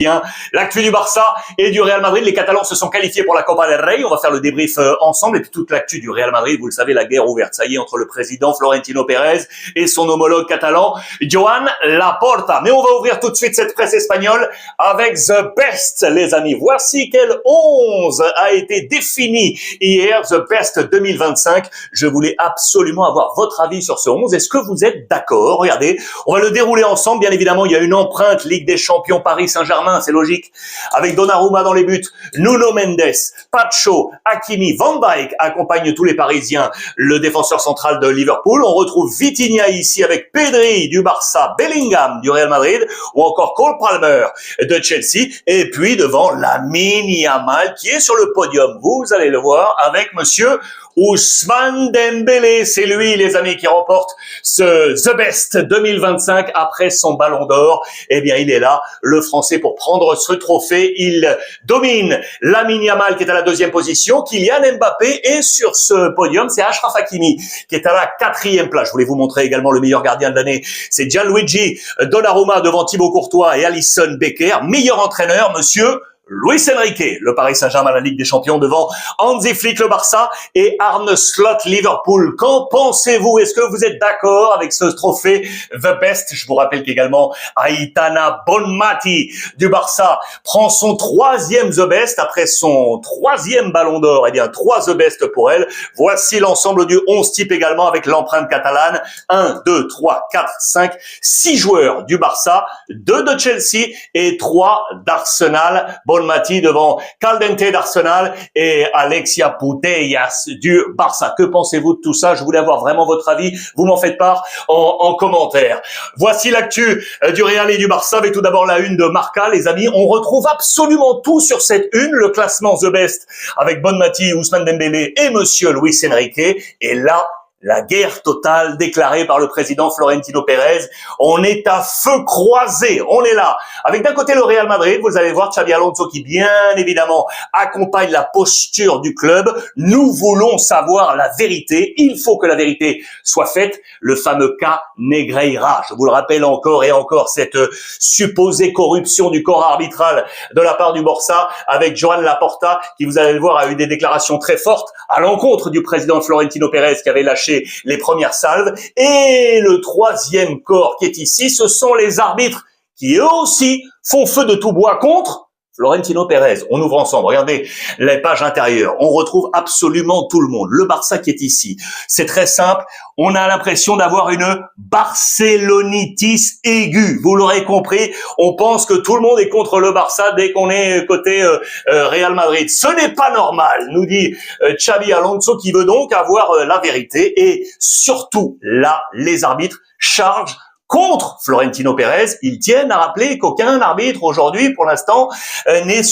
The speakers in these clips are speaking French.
Bien, l'actu du Barça et du Real Madrid. Les Catalans se sont qualifiés pour la Copa del Rey. On va faire le débrief ensemble. Et puis toute l'actu du Real Madrid, vous le savez, la guerre ouverte. Ça y est, entre le président Florentino Pérez et son homologue catalan, Joan Laporta. Mais on va ouvrir tout de suite cette presse espagnole avec The Best, les amis. Voici quel 11 a été défini hier, The Best 2025. Je voulais absolument avoir votre avis sur ce 11. Est-ce que vous êtes d'accord? Regardez, on va le dérouler ensemble. Bien évidemment, il y a une empreinte Ligue des Champions Paris Saint-Germain. C'est logique. Avec Donnarumma dans les buts, Nuno Mendes, Pacho, Hakimi, Van Dijk accompagnent tous les Parisiens. Le défenseur central de Liverpool. On retrouve Vitinha ici avec Pedri du Barça, Bellingham du Real Madrid ou encore Cole Palmer de Chelsea. Et puis devant Lamine Yamal qui est sur le podium. Vous allez le voir avec monsieur Ousmane Dembélé. C'est lui, les amis, qui remporte ce The Best 2025 après son ballon d'or. Eh bien, il est là, le Français, pour prendre ce trophée. Il domine Lamine Yamal qui est à la deuxième position. Kylian Mbappé est sur ce podium. C'est Achraf Hakimi qui est à la quatrième place. Je voulais vous montrer également le meilleur gardien de l'année. C'est Gianluigi Donnarumma devant Thibaut Courtois et Alisson Becker. Meilleur entraîneur, monsieur Luis Enrique, le Paris Saint-Germain, la Ligue des Champions, devant Hansi Flick, le Barça, et Arne Slot, Liverpool. Qu'en pensez-vous? Est-ce que vous êtes d'accord avec ce trophée The Best? Je vous rappelle qu'également Aitana Bonmati du Barça prend son troisième The Best après son troisième ballon d'or. Eh bien, 3 The Best pour elle. Voici l'ensemble du 11 type également avec l'empreinte catalane. 1, 2, 3, 4, 5, 6 joueurs du Barça, 2 de Chelsea et 3 d'Arsenal. Bonmati devant Caldente d'Arsenal et Alexia Putellas du Barça. Que pensez-vous de tout ça? Je voulais avoir vraiment votre avis. Vous m'en faites part en commentaire. Voici l'actu du Real et du Barça avec tout d'abord la une de Marca, les amis. On retrouve absolument tout sur cette une, le classement The Best avec Bonmati, Ousmane Dembélé et monsieur Luis Enrique. Et là, la guerre totale déclarée par le président Florentino Pérez. On est à feu croisé, on est là. Avec d'un côté le Real Madrid, vous allez voir Xabi Alonso qui bien évidemment accompagne la posture du club. Nous voulons savoir la vérité, il faut que la vérité soit faite. Le fameux cas Negreira, je vous le rappelle encore et encore, cette supposée corruption du corps arbitral de la part du Barça avec Joan Laporta qui, vous allez le voir, a eu des déclarations très fortes à l'encontre du président Florentino Pérez qui avait lâché les premières salves. Et le troisième corps qui est ici, ce sont les arbitres qui eux aussi font feu de tout bois contre Florentino Pérez. On ouvre ensemble, regardez les pages intérieures, on retrouve absolument tout le monde. Le Barça qui est ici, c'est très simple, on a l'impression d'avoir une barcélonitis aiguë. Vous l'aurez compris, on pense que tout le monde est contre le Barça dès qu'on est côté Real Madrid. Ce n'est pas normal, nous dit Xabi Alonso, qui veut donc avoir la vérité. Et surtout, là, les arbitres chargent contre Florentino Pérez. Ils tiennent à rappeler qu'aucun arbitre aujourd'hui, pour l'instant, n'est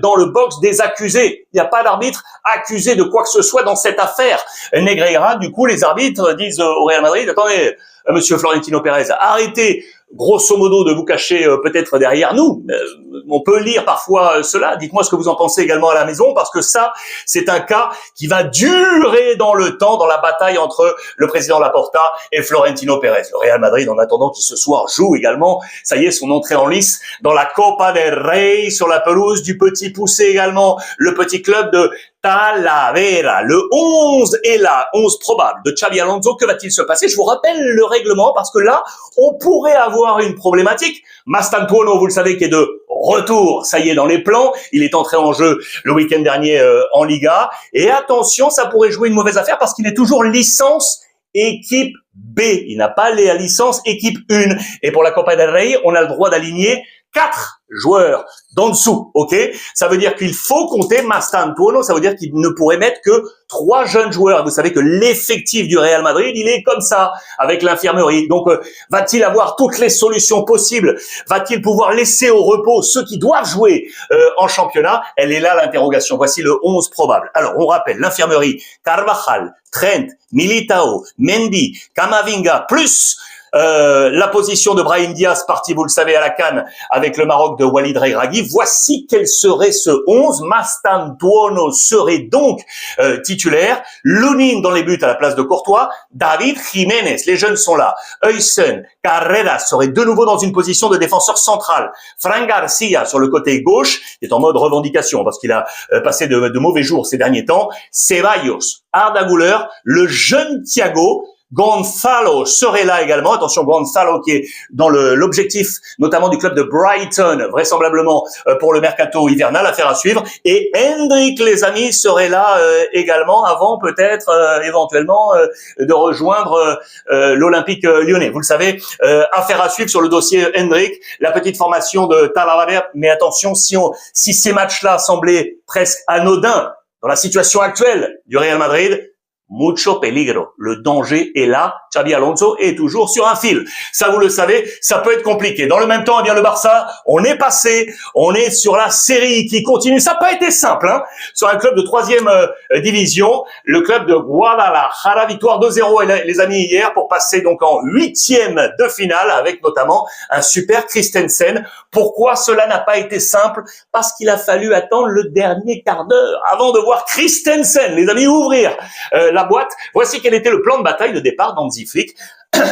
dans le box des accusés. Il n'y a pas d'arbitre accusé de quoi que ce soit dans cette affaire Negreira. Du coup, les arbitres disent au Real Madrid, attendez, monsieur Florentino Pérez, arrêtez grosso modo de vous cacher peut-être derrière nous. On peut lire parfois cela. Dites-moi ce que vous en pensez également à la maison, parce que ça, c'est un cas qui va durer dans le temps, dans la bataille entre le président Laporta et Florentino Pérez. Le Real Madrid, en attendant qui ce soir joue également, ça y est, son entrée en lice dans la Copa del Rey, sur la pelouse du Petit Poucé également, le petit club de Talavera. Le 11 est là, 11 probable de Xabi Alonso. Que va-t-il se passer? Je vous rappelle le règlement, parce que là, on pourrait avoir une problématique. Mastantuono, vous le savez, qui est de retour, ça y est, dans les plans. Il est entré en jeu le week-end dernier en Liga. Et attention, ça pourrait jouer une mauvaise affaire parce qu'il est toujours licence équipe B. Il n'a pas la licence équipe 1. Et pour la Copa del Rey, on a le droit d'aligner 4 joueurs d'en dessous, ok? Ça veut dire qu'il faut compter Mastantuono, ça veut dire qu'il ne pourrait mettre que 3 jeunes joueurs. Vous savez que l'effectif du Real Madrid, il est comme ça, avec l'infirmerie. Donc, va-t-il avoir toutes les solutions possibles? Va-t-il pouvoir laisser au repos ceux qui doivent jouer en championnat? Elle est là, l'interrogation. Voici le 11 probable. Alors, on rappelle, l'infirmerie, Carvajal, Trent, Militao, Mendy, Camavinga, plus la position de Brahim Diaz, parti, vous le savez, à la CAN avec le Maroc de Walid Regragui. Voici quel serait ce 11. Mastantuono serait donc titulaire. Lunin dans les buts à la place de Courtois. David Jiménez, les jeunes sont là. Heusen, Carreras serait de nouveau dans une position de défenseur central. Fran Garcia sur le côté gauche, qui est en mode revendication parce qu'il a passé de mauvais jours ces derniers temps. Ceballos, Arda Güler, le jeune Thiago. Gonzalo serait là également. Attention, Gonzalo qui est dans l'objectif notamment du club de Brighton, vraisemblablement pour le mercato hivernal, affaire à suivre. Et Hendrik, les amis, serait là également avant peut-être éventuellement de rejoindre l'Olympique lyonnais. Vous le savez, affaire à suivre sur le dossier Hendrik, la petite formation de Talavera. Mais attention, si ces matchs-là semblaient presque anodins dans la situation actuelle du Real Madrid, mucho peligro. Le danger est là. Xabi Alonso est toujours sur un fil. Ça, vous le savez, ça peut être compliqué. Dans le même temps, eh bien, le Barça, on est sur la série qui continue. Ça n'a pas été simple, hein. Sur un club de 3e division, le club de Guadalajara, victoire 2-0, les amis, hier, pour passer donc en 8e de finale avec notamment un super Christensen. Pourquoi cela n'a pas été simple? Parce qu'il a fallu attendre le dernier quart d'heure avant de voir Christensen, les amis, ouvrir la boîte. Voici quel était le plan de bataille de départ d'Hansi Flick.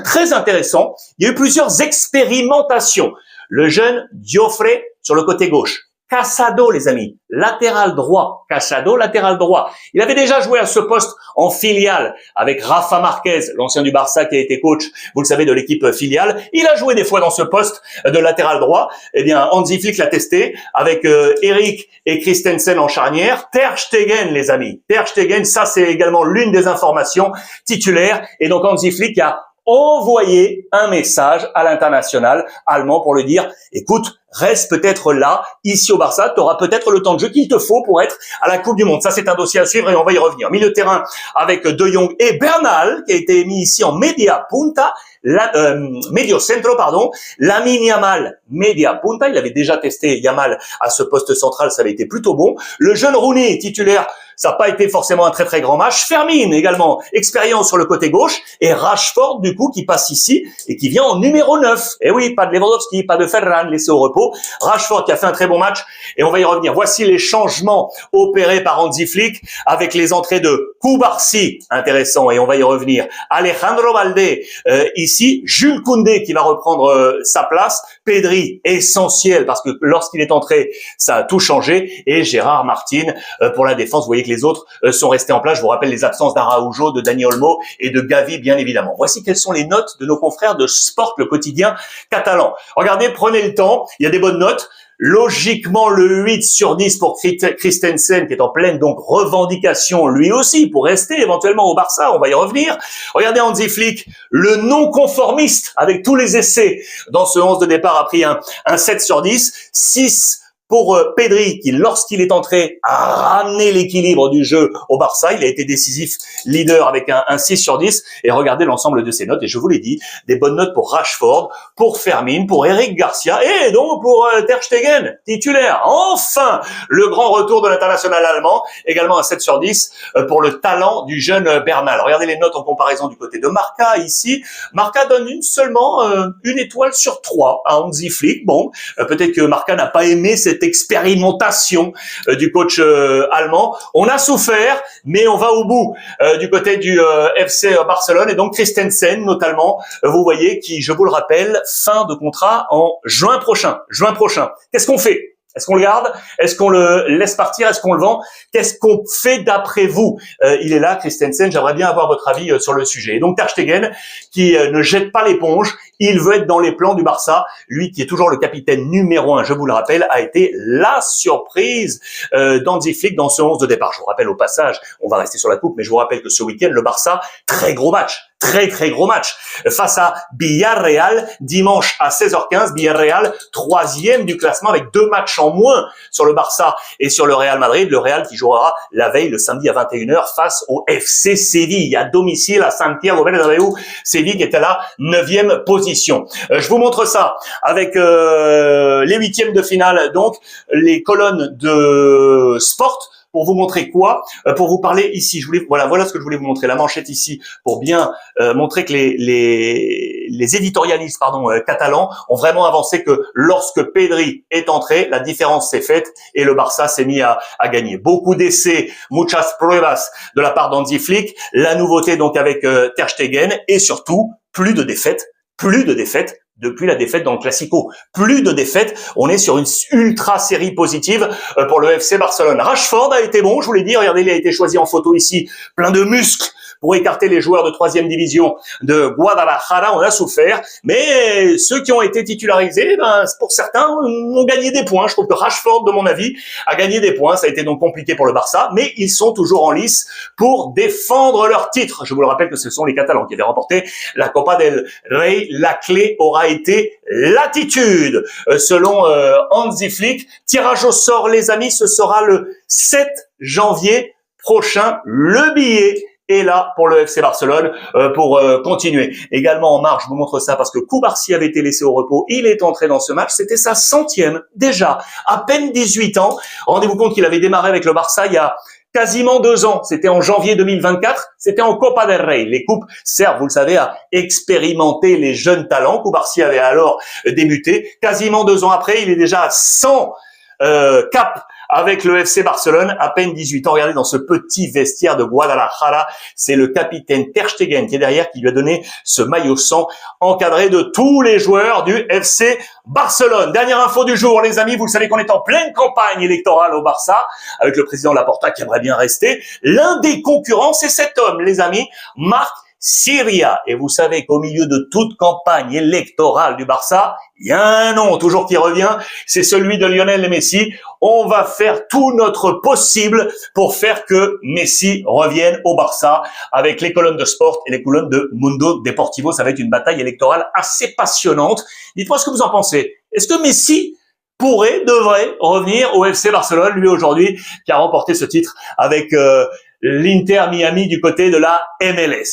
Très intéressant. Il y a eu plusieurs expérimentations. Le jeune Diofre sur le côté gauche. Casado, les amis, latéral droit. Casado, latéral droit. Il avait déjà joué à ce poste en filiale avec Rafa Marquez, l'ancien du Barça qui a été coach, vous le savez, de l'équipe filiale. Il a joué des fois dans ce poste de latéral droit. Eh bien, Hansi Flick l'a testé avec Eric et Christensen en charnière. Ter Stegen, les amis. Ter Stegen, ça c'est également l'une des informations titulaires. Et donc Hansi Flick a envoyé un message à l'international allemand pour lui dire, écoute, reste peut-être là, ici au Barça, tu auras peut-être le temps de jeu qu'il te faut pour être à la Coupe du Monde. Ça, c'est un dossier à suivre et on va y revenir. Milieu de terrain avec De Jong et Bernal, qui a été mis ici en media punta, medio centro, pardon. Lamine Yamal, media punta. Il avait déjà testé Yamal à ce poste central, ça avait été plutôt bon. Le jeune Rooney, titulaire, ça n'a pas été forcément un très très grand match. Fermin également, expérience sur le côté gauche. Et Rashford, du coup, qui passe ici et qui vient en numéro 9. Et oui, pas de Lewandowski, pas de Ferran laissé au repos. Rashford qui a fait un très bon match et on va y revenir. Voici les changements opérés par Hansi Flick avec les entrées de Koubarsi, intéressant, et on va y revenir. Alejandro Balde, ici, Jules Koundé qui va reprendre sa place. Pedri, essentiel parce que lorsqu'il est entré, ça a tout changé. Et Gérard Martin pour la défense. Vous voyez que les autres sont restés en place. Je vous rappelle les absences d'Araujo, de Dani Olmo et de Gavi, bien évidemment. Voici quelles sont les notes de nos confrères de Sport, le quotidien catalan. Regardez, prenez le temps. Il y a des bonnes notes. Logiquement, le 8 sur 10 pour Christensen, qui est en pleine donc revendication, lui aussi, pour rester éventuellement au Barça. On va y revenir. Regardez Hansi Flick, le non-conformiste, avec tous les essais dans ce 11 de départ, a pris un 7 sur 10. 6 pour Pedri, qui, lorsqu'il est entré, a ramené l'équilibre du jeu au Barça. Il a été décisif leader avec un 6 sur 10. Et regardez l'ensemble de ses notes. Et je vous l'ai dit, des bonnes notes pour Rashford, pour Fermin, pour Eric Garcia et donc pour Ter Stegen, titulaire. Enfin, le grand retour de l'international allemand. Également un 7 sur 10 pour le talent du jeune Bernal. Regardez les notes en comparaison du côté de Marca ici. Marca donne seulement une étoile sur 3 à Hansi Flick. Bon, peut-être que Marca n'a pas aimé cette expérimentation du coach allemand. On a souffert, mais on va au bout du côté du FC Barcelone. Et donc Christensen, notamment, vous voyez, qui, je vous le rappelle, fin de contrat en juin prochain. Qu'est-ce qu'on fait ? Est-ce qu'on le garde? Est-ce qu'on le laisse partir? Est-ce qu'on le vend? Qu'est-ce qu'on fait d'après vous? Il est là, Christensen. J'aimerais bien avoir votre avis sur le sujet. Et donc Ter Stegen, qui ne jette pas l'éponge, il veut être dans les plans du Barça. Lui, qui est toujours le capitaine numéro 1, je vous le rappelle, a été la surprise d'Hansi Flick dans ce 11 de départ. Je vous rappelle au passage, on va rester sur la coupe, mais je vous rappelle que ce week-end, le Barça, très gros match face à Villarreal dimanche à 16h15. Villarreal, 3e du classement avec 2 matchs en moins sur le Barça et sur le Real Madrid. Le Real qui jouera la veille, le samedi à 21h face au FC Séville à domicile à Santiago Bernabéu. Séville qui est à la 9e position. Je vous montre ça avec les 8e de finale, donc les colonnes de Sport pour vous montrer quoi? Pour vous parler ici. Voilà ce que je voulais vous montrer. La manchette ici pour bien montrer que les éditorialistes, catalans ont vraiment avancé que lorsque Pedri est entré, la différence s'est faite et le Barça s'est mis à gagner. Beaucoup d'essais, muchas pruebas de la part d'Hansi Flick. La nouveauté donc avec Ter Stegen et surtout plus de défaites depuis la défaite dans le Classico. Plus de défaites, on est sur une ultra série positive pour le FC Barcelone. Rashford a été bon, je vous l'ai dit, regardez, il a été choisi en photo ici, plein de muscles pour écarter les joueurs de 3e division de Guadalajara. On a souffert, mais ceux qui ont été titularisés, pour certains, ont gagné des points. Je trouve que Rashford, de mon avis, a gagné des points. Ça a été donc compliqué pour le Barça, mais ils sont toujours en lice pour défendre leur titre. Je vous le rappelle que ce sont les Catalans qui avaient remporté la Copa del Rey. La clé aura été l'attitude. Selon Hansi Flick, tirage au sort, les amis, ce sera le 7 janvier prochain. Le billet est là pour le FC Barcelone pour continuer. Également en marche, je vous montre ça parce que Cubarsí avait été laissé au repos. Il est entré dans ce match. C'était sa 100e déjà, à peine 18 ans. Rendez-vous compte qu'il avait démarré avec le Barça il y a quasiment 2 ans. C'était en janvier 2024. C'était en Copa del Rey. Les coupes servent, vous le savez, à expérimenter les jeunes talents. Cubarsí avait alors débuté. Quasiment 2 ans après, il est déjà à 100 caps avec le FC Barcelone, à peine 18 ans. Regardez dans ce petit vestiaire de Guadalajara, c'est le capitaine Ter Stegen qui est derrière, qui lui a donné ce maillot 100, encadré de tous les joueurs du FC Barcelone. Dernière info du jour, les amis, vous le savez qu'on est en pleine campagne électorale au Barça, avec le président Laporta qui aimerait bien rester. L'un des concurrents, c'est cet homme, les amis, Marc Syria. Et vous savez qu'au milieu de toute campagne électorale du Barça, il y a un nom toujours qui revient, c'est celui de Lionel Messi. On va faire tout notre possible pour faire que Messi revienne au Barça avec les colonnes de Sport et les colonnes de Mundo Deportivo. Ça va être une bataille électorale assez passionnante. Dites-moi ce que vous en pensez. Est-ce que Messi devrait revenir au FC Barcelone, lui aujourd'hui, qui a remporté ce titre avec l'Inter Miami du côté de la MLS?